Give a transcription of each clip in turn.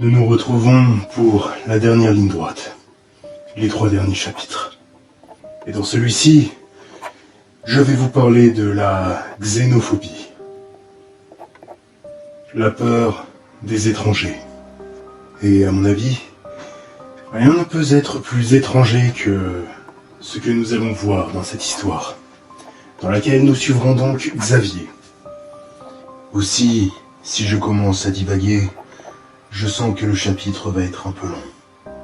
Nous nous retrouvons pour la dernière ligne droite, les 3 derniers chapitres. Et dans celui-ci, je vais vous parler de la xénophobie, la peur des étrangers. Et à mon avis, rien ne peut être plus étranger que ce que nous allons voir dans cette histoire, dans laquelle nous suivrons donc Xavier. Aussi, si je commence à divaguer, je sens que le chapitre va être un peu long.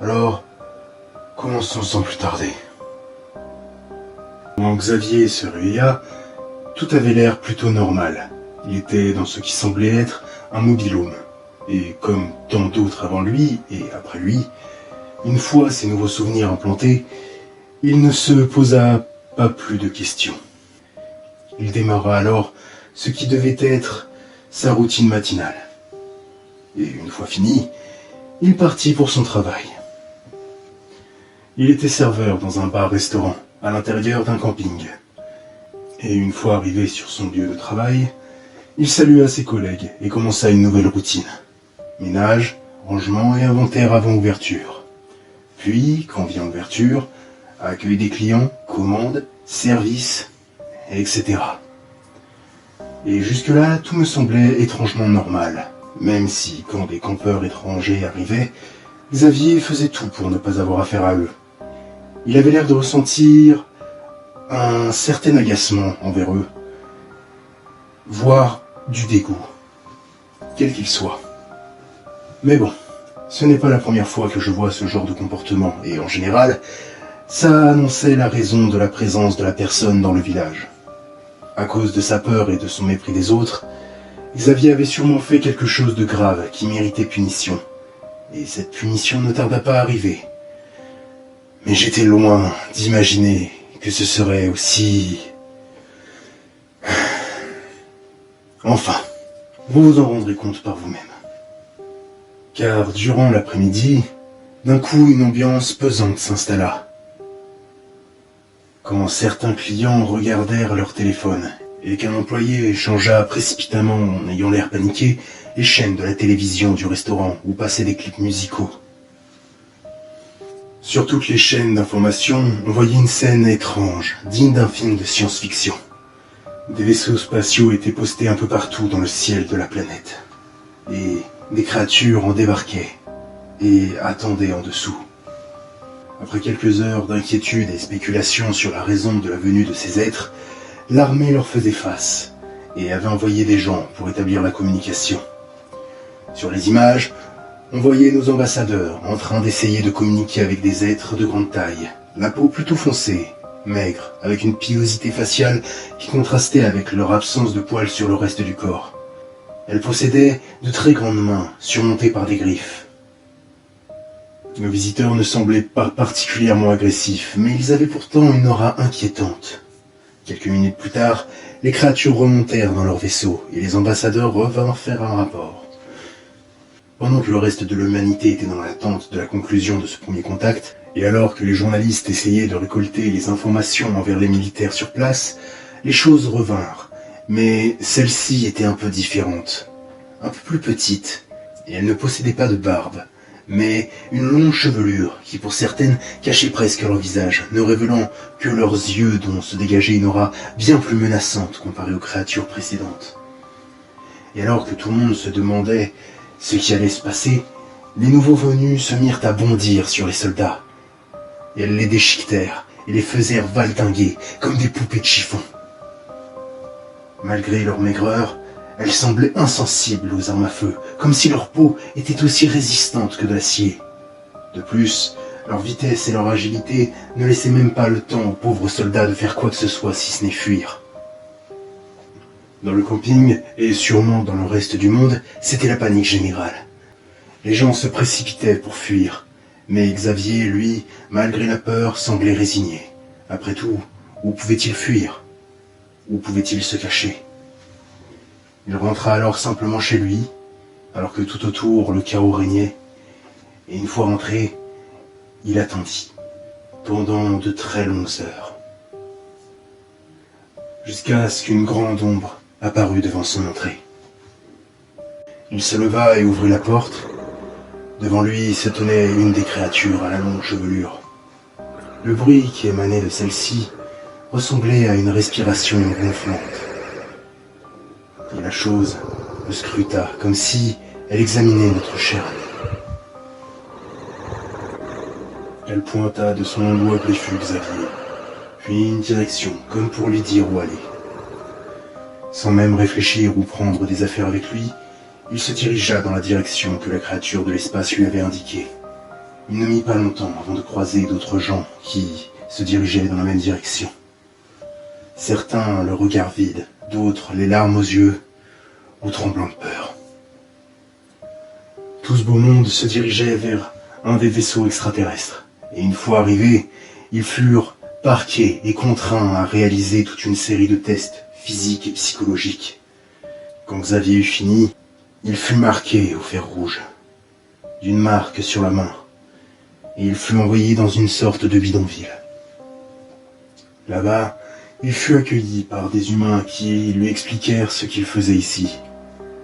Alors, commençons sans plus tarder. Quand Xavier se réveilla, tout avait l'air plutôt normal. Il était dans ce qui semblait être un mobil-home. Et comme tant d'autres avant lui et après lui, une fois ses nouveaux souvenirs implantés, il ne se posa pas plus de questions. Il démarra alors ce qui devait être sa routine matinale. Et une fois fini, il partit pour son travail. Il était serveur dans un bar-restaurant à l'intérieur d'un camping. Et une fois arrivé sur son lieu de travail, il salua ses collègues et commença une nouvelle routine. Ménage, rangement et inventaire avant ouverture. Puis, quand vient l'ouverture, accueil des clients, commandes, service, etc. Et jusque-là, tout me semblait étrangement normal. Même si, quand des campeurs étrangers arrivaient, Xavier faisait tout pour ne pas avoir affaire à eux. Il avait l'air de ressentir un certain agacement envers eux, voire du dégoût, quel qu'il soit. Mais bon, ce n'est pas la première fois que je vois ce genre de comportement, et en général, ça annonçait la raison de la présence de la personne dans le village. À cause de sa peur et de son mépris des autres, Xavier avait sûrement fait quelque chose de grave qui méritait punition. Et cette punition ne tarda pas à arriver. Mais j'étais loin d'imaginer que ce serait aussi... Enfin, vous vous en rendrez compte par vous-même. Car durant l'après-midi, d'un coup une ambiance pesante s'installa. Quand certains clients regardèrent leur téléphone et qu'un employé changea précipitamment, en ayant l'air paniqué, les chaînes de la télévision du restaurant où passaient des clips musicaux. Sur toutes les chaînes d'information, on voyait une scène étrange, digne d'un film de science-fiction. Des vaisseaux spatiaux étaient postés un peu partout dans le ciel de la planète. Et des créatures en débarquaient et attendaient en dessous. Après quelques heures d'inquiétude et spéculation sur la raison de la venue de ces êtres, l'armée leur faisait face et avait envoyé des gens pour établir la communication. Sur les images, on voyait nos ambassadeurs en train d'essayer de communiquer avec des êtres de grande taille, la peau plutôt foncée, maigre, avec une pilosité faciale qui contrastait avec leur absence de poils sur le reste du corps. Elles possédaient de très grandes mains, surmontées par des griffes. Nos visiteurs ne semblaient pas particulièrement agressifs, mais ils avaient pourtant une aura inquiétante. Quelques minutes plus tard, les créatures remontèrent dans leur vaisseau et les ambassadeurs revinrent faire un rapport. Pendant que le reste de l'humanité était dans l'attente de la conclusion de ce premier contact, et alors que les journalistes essayaient de récolter les informations envers les militaires sur place, les choses revinrent, mais celle-ci était un peu différente, un peu plus petite, et elle ne possédait pas de barbe, mais une longue chevelure qui pour certaines cachait presque leur visage, ne révélant que leurs yeux dont se dégageait une aura bien plus menaçante comparée aux créatures précédentes. Et alors que tout le monde se demandait ce qui allait se passer, les nouveaux venus se mirent à bondir sur les soldats. Et elles les déchiquetèrent et les faisèrent valdinguer comme des poupées de chiffon. Malgré leur maigreur, elles semblaient insensibles aux armes à feu, comme si leur peau était aussi résistante que de l'acier. De plus, leur vitesse et leur agilité ne laissaient même pas le temps aux pauvres soldats de faire quoi que ce soit si ce n'est fuir. Dans le camping, et sûrement dans le reste du monde, c'était la panique générale. Les gens se précipitaient pour fuir, mais Xavier, lui, malgré la peur, semblait résigné. Après tout, où pouvait-il fuir? Où pouvait-il se cacher? Il rentra alors simplement chez lui, alors que tout autour le chaos régnait, et une fois rentré, il attendit, pendant de très longues heures, jusqu'à ce qu'une grande ombre apparut devant son entrée. Il se leva et ouvrit la porte. Devant lui se tenait une des créatures à la longue chevelure. Le bruit qui émanait de celle-ci ressemblait à une respiration ronflante. Et la chose le scruta comme si elle examinait notre chair. Elle pointa de son doigt griffu Xavier, puis une direction, comme pour lui dire où aller. Sans même réfléchir ou prendre des affaires avec lui, il se dirigea dans la direction que la créature de l'espace lui avait indiquée. Il ne mit pas longtemps avant de croiser d'autres gens qui se dirigeaient dans la même direction. Certains le regard vide, d'autres les larmes aux yeux ou tremblant de peur. Tout ce beau monde se dirigeait vers un des vaisseaux extraterrestres, et une fois arrivés, ils furent parqués et contraints à réaliser toute une série de tests physiques et psychologiques. Quand Xavier eut fini, il fut marqué au fer rouge, d'une marque sur la main, et il fut envoyé dans une sorte de bidonville. Là-bas, il fut accueilli par des humains qui lui expliquèrent ce qu'il faisait ici.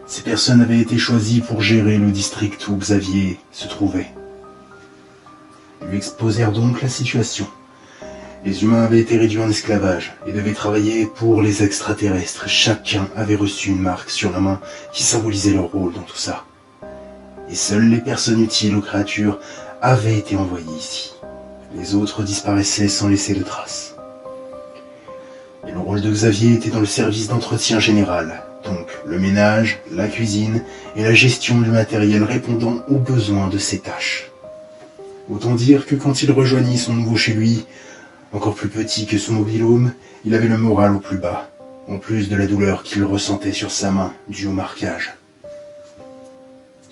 Ces personnes avaient été choisies pour gérer le district où Xavier se trouvait. Ils lui exposèrent donc la situation. Les humains avaient été réduits en esclavage et devaient travailler pour les extraterrestres. Chacun avait reçu une marque sur la main qui symbolisait leur rôle dans tout ça. Et seules les personnes utiles aux créatures avaient été envoyées ici. Les autres disparaissaient sans laisser de traces. Et le rôle de Xavier était dans le service d'entretien général, donc le ménage, la cuisine et la gestion du matériel répondant aux besoins de ses tâches. Autant dire que quand il rejoignit son nouveau chez lui, encore plus petit que son mobil-home, il avait le moral au plus bas, en plus de la douleur qu'il ressentait sur sa main due au marquage.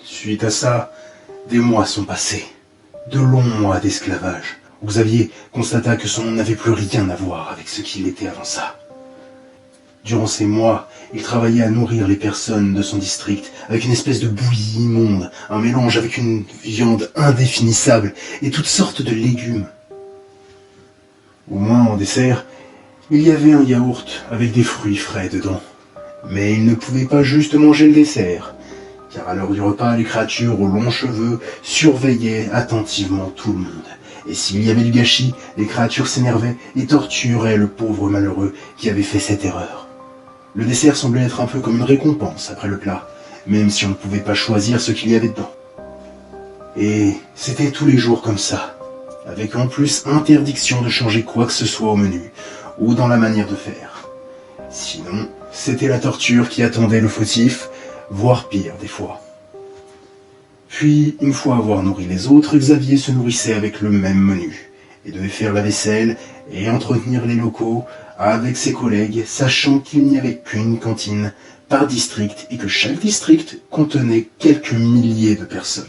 Suite à ça, des mois sont passés, de longs mois d'esclavage, où Xavier constata que son monde n'avait plus rien à voir avec ce qu'il était avant ça. Durant ces mois, il travaillait à nourrir les personnes de son district avec une espèce de bouillie immonde, un mélange avec une viande indéfinissable et toutes sortes de légumes. Au moins, en dessert, il y avait un yaourt avec des fruits frais dedans. Mais il ne pouvait pas juste manger le dessert, car à l'heure du repas, les créatures aux longs cheveux surveillaient attentivement tout le monde. Et s'il y avait du gâchis, les créatures s'énervaient et torturaient le pauvre malheureux qui avait fait cette erreur. Le dessert semblait être un peu comme une récompense après le plat, même si on ne pouvait pas choisir ce qu'il y avait dedans. Et c'était tous les jours comme ça, avec en plus interdiction de changer quoi que ce soit au menu, ou dans la manière de faire. Sinon, c'était la torture qui attendait le fautif, voire pire des fois. Puis, une fois avoir nourri les autres, Xavier se nourrissait avec le même menu, et devait faire la vaisselle et entretenir les locaux avec ses collègues, sachant qu'il n'y avait qu'une cantine par district et que chaque district contenait quelques milliers de personnes.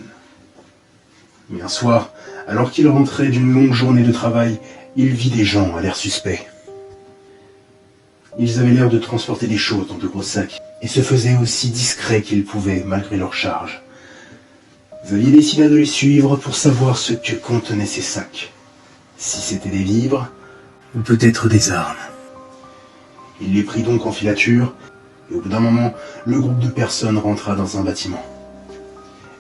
Mais un soir, alors qu'il rentrait d'une longue journée de travail, il vit des gens à l'air suspect. Ils avaient l'air de transporter des choses dans de gros sacs, et se faisaient aussi discrets qu'ils pouvaient, malgré leur charge. Xavier décida de les suivre pour savoir ce que contenaient ces sacs. Si c'était des vivres, ou peut-être des armes. Il les prit donc en filature, et au bout d'un moment, le groupe de personnes rentra dans un bâtiment.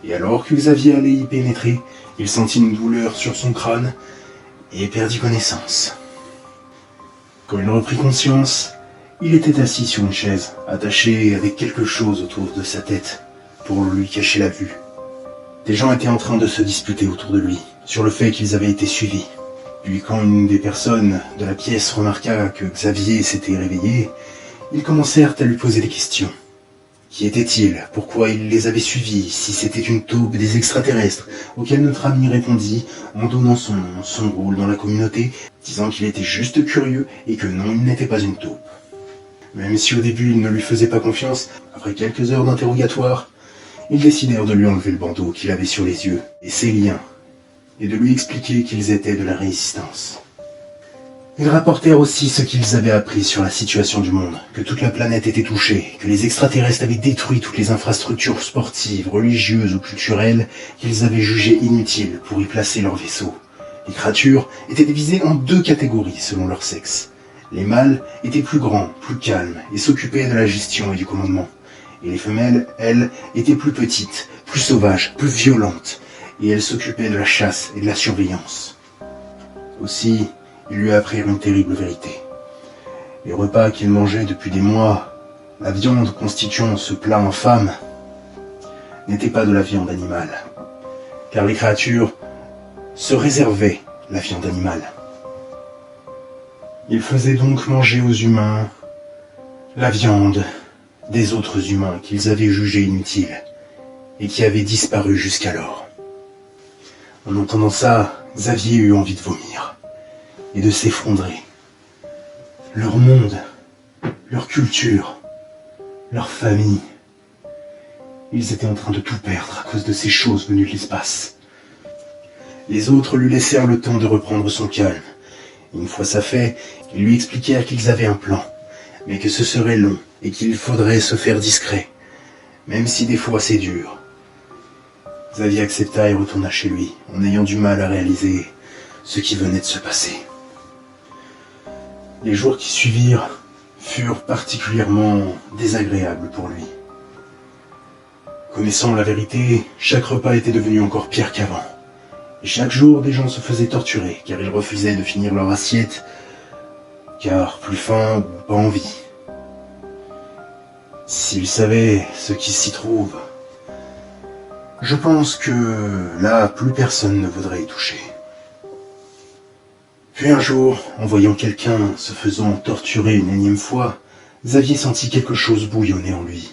Et alors que Xavier allait y pénétrer, il sentit une douleur sur son crâne et perdit connaissance. Quand il reprit conscience, il était assis sur une chaise, attaché avec quelque chose autour de sa tête, pour lui cacher la vue. Des gens étaient en train de se disputer autour de lui, sur le fait qu'ils avaient été suivis. Puis quand une des personnes de la pièce remarqua que Xavier s'était réveillé, ils commencèrent à lui poser des questions. Qui était-il? Pourquoi il les avait suivis? Si c'était une taupe des extraterrestres? Auquel notre ami répondit en donnant son nom, son rôle dans la communauté, disant qu'il était juste curieux et que non, il n'était pas une taupe. Même si au début ils ne lui faisaient pas confiance, après quelques heures d'interrogatoire, ils décidèrent de lui enlever le bandeau qu'il avait sur les yeux et ses liens, et de lui expliquer qu'ils étaient de la résistance. Ils rapportèrent aussi ce qu'ils avaient appris sur la situation du monde, que toute la planète était touchée, que les extraterrestres avaient détruit toutes les infrastructures sportives, religieuses ou culturelles qu'ils avaient jugées inutiles pour y placer leurs vaisseaux. Les créatures étaient divisées en 2 catégories selon leur sexe. Les mâles étaient plus grands, plus calmes et s'occupaient de la gestion et du commandement. Et les femelles, elles, étaient plus petites, plus sauvages, plus violentes, et elles s'occupaient de la chasse et de la surveillance. Aussi, il lui apprirent une terrible vérité. Les repas qu'il mangeait depuis des mois, la viande constituant ce plat infâme, n'était pas de la viande animale, car les créatures se réservaient la viande animale. Ils faisaient donc manger aux humains la viande des autres humains qu'ils avaient jugés inutiles et qui avaient disparu jusqu'alors. En entendant ça, Xavier eut envie de vomir et de s'effondrer. Leur monde, leur culture, leur famille, ils étaient en train de tout perdre à cause de ces choses venues de l'espace. Les autres lui laissèrent le temps de reprendre son calme. Une fois ça fait, ils lui expliquèrent qu'ils avaient un plan, mais que ce serait long et qu'il faudrait se faire discret, même si des fois c'est dur. Xavier accepta et retourna chez lui, en ayant du mal à réaliser ce qui venait de se passer. Les jours qui suivirent furent particulièrement désagréables pour lui. Connaissant la vérité, chaque repas était devenu encore pire qu'avant. Et chaque jour, des gens se faisaient torturer, car ils refusaient de finir leur assiette, car plus faim ou pas envie. S'ils savaient ce qui s'y trouve, je pense que là, plus personne ne voudrait y toucher. Puis un jour, en voyant quelqu'un se faisant torturer une énième fois, Xavier sentit quelque chose bouillonner en lui.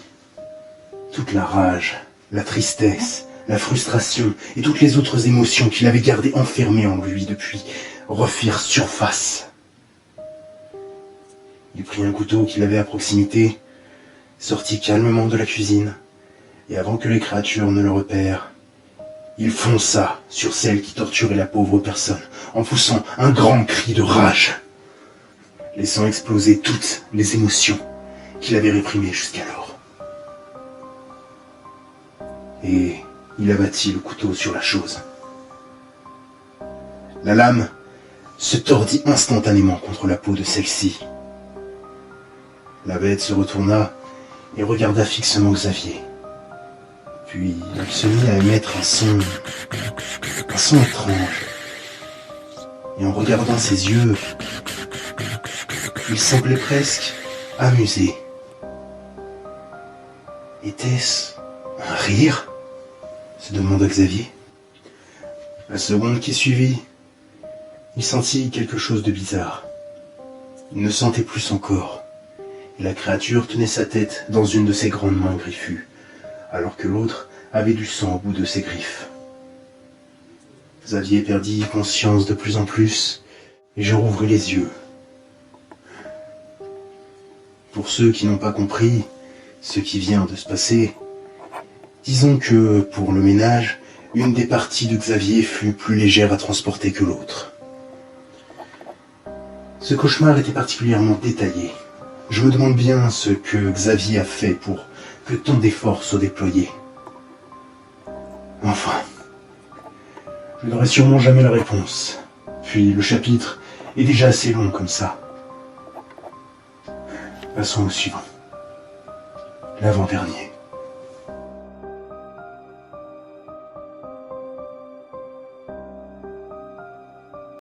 Toute la rage, la tristesse, la frustration et toutes les autres émotions qu'il avait gardées enfermées en lui depuis refirent surface. Il prit un couteau qu'il avait à proximité, sortit calmement de la cuisine, et avant que les créatures ne le repèrent, il fonça sur celle qui torturait la pauvre personne, en poussant un grand cri de rage, laissant exploser toutes les émotions qu'il avait réprimées jusqu'alors. Et il abattit le couteau sur la chose. La lame se tordit instantanément contre la peau de celle-ci. La bête se retourna et regarda fixement Xavier. Puis elle se mit à émettre un son étrange. Et en regardant ses yeux, il semblait presque amusé. Était-ce un rire ? Se demanda Xavier. La seconde qui suivit, il sentit quelque chose de bizarre. Il ne sentait plus son corps, et la créature tenait sa tête dans une de ses grandes mains griffues, alors que l'autre avait du sang au bout de ses griffes. Xavier perdit conscience de plus en plus, et je rouvris les yeux. Pour ceux qui n'ont pas compris ce qui vient de se passer, disons que, pour le ménage, une des parties de Xavier fut plus légère à transporter que l'autre. Ce cauchemar était particulièrement détaillé. Je me demande bien ce que Xavier a fait pour que tant d'efforts soient déployés. Enfin, je n'aurai sûrement jamais la réponse. Puis le chapitre est déjà assez long comme ça. Passons au suivant. L'avant-dernier.